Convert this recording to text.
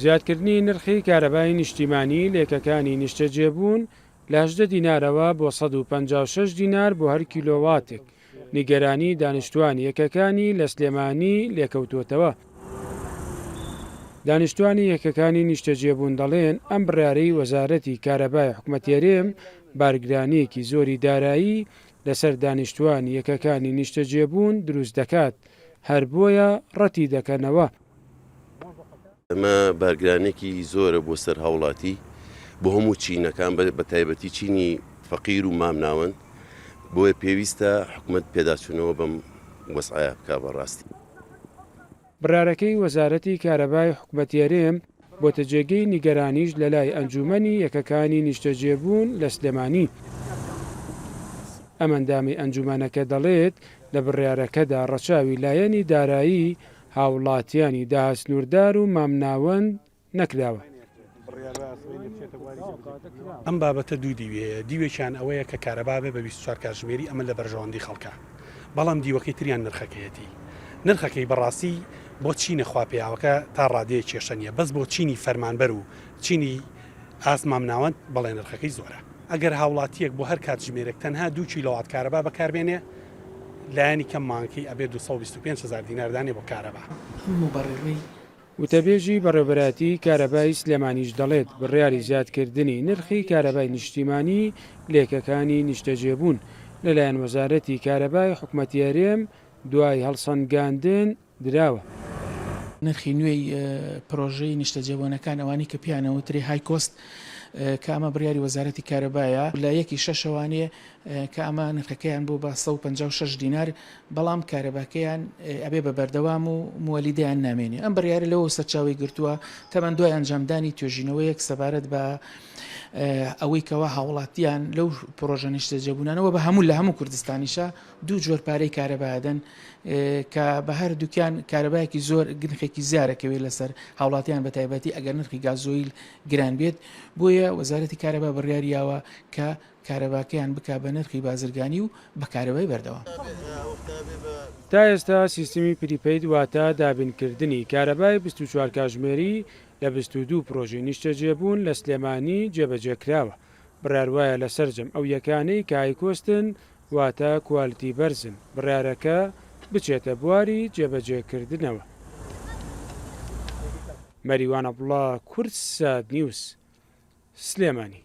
زیادکردنی نرخی کارەبای نیشتیمانی لێکەکانی نیشتەجێبوون لە 18 دینارەوە بۆ 156 دینار بۆ هەر کیلۆواتێک. نیگەرانی دانیشتوانی یەکەکانی لە سلێمانی لێکەوتوتەوە. دانیشتوانی یەکەکانی نیشتەجێبوون دەڵێن ئەم بڕیارەی وەزارەتی کارەبای حکومەتیارێم بارگرانیەکی زۆری دارایی لەسەر دانیشتوانی یەکەکانی نیشتەجێبوون دروست دەکات، هەر بۆیە ڕەتی دەکەنەوە. ئەمە بارگرانێکی زۆرە بۆ سەر هاوڵاتی بۆ هەموو چینەکان بە تایبەتی چینی فەقیر و مامناوەند، بۆیە پێویستە حکومەت پێداچوونەوە بەم وەسعایە بکا بەڕاستی. بڕارەکەی وەزارەتی کارەبای حکومەتیارێم بۆتە جێگەی نیگەرانیش لە لای ئەنجومەنی یەکەکانی نیشتەجێبوون لە سلێمانی. ئەمەندامی ئەنجومەنەکە دەڵێت لە بڕیارەکەدا ڕەچاوی لایەنی دارایی هاوڵاتیانی داهەسنووردار و مامناوەند نەکراوە. ئەم بابەتە دوو دیوەیە. دیوێکیان ئەوەیە کە کارەبا بێ بە 24 کاتژمێری ئەمە لە بەرژەوەندی خەڵکە، بەڵام دیوەکەی تریان نرخەکەیەتی. نرخەکەی بەڕاستی بۆ چینە خواپیاوەکە تا ڕادەیە کێشە نیە، بەس بۆ چینی فەرمانبەر و چینی ئاسمامناوەند بەڵێ نرخەکەی زۆرە. ئەگەر هاوڵاتیەک بۆ هەر کاتژمێرێک تەنها 2 کیلۆوات کارەبا بەکاربێنێ، لایەنی کەم مانکی ئەبێ 225,000 دیناردانێ بۆ کارەبا. وتەبێژی بەڕێوەبەراتی کارەبای سلێمانیش دەڵێت بڕیاری زیادکردنی نرخی کارەبای نیشتیمانی لێکەکانی نیشتەجێبوون لەلایەن وەزارەتی کارەبای حکومەتیارێم دوای هەڵسەنگاندن دراوە. نرخی نوێی پرۆژەی نیشتەجێبوونەکان ئەوانی کە پیانەوتری های کۆست کە ئەمە بڕیاری وەزارەتی کارەبایە لە 1/6 کە ئەمە نرخەکەیان بۆ بە 156 دینار، بەڵام کارەباکەیان ئەبێ بە بەردەوام و موەلیدەیان نامێنێ. ئەم بڕیارە لەوە سەرچاوی گرتووە تەمەن دوای ئەنجامدانی توێژینەوەیەک سەبارەت بە ئەوەی کەەوە هاوڵاتیان لەو پرۆژە نیشتەجێبوونانەوە بە هەموو لە هەموو کوردستانیشە دوو جۆر پارەی کارەبادەن کە بە هەر دووکیان کارەبایەکی زۆر گرنگێکی زیارەکەوێت لەسەر هاوڵاتیان بە تایبەتی ئەگەر نرخی گازۆیل گران بێت. بۆیە وەزارەتی کارەبا بڕیاریاوە کە کارەباکەیان بکا بە نرخی بازرگانی و بە کارەبای بەردەوام. تا ئێستا سیستمی پریپەید واتە دابینکردنی کارەبای 24 کاتژمێری لە 22 پرۆژەی نیشتەجێبوون لە سلێمانی جێبەجێکراوە. بڕیاروایە لە سەرجەم ئەو یەکانەی کایکۆستن واتە کوالتی بەرزن بڕیارەکە بچێتە بواری جێبەجێکردنەوە. مەریوان عەبدوڵڵا، کورتسات نیوز، سلێمانی.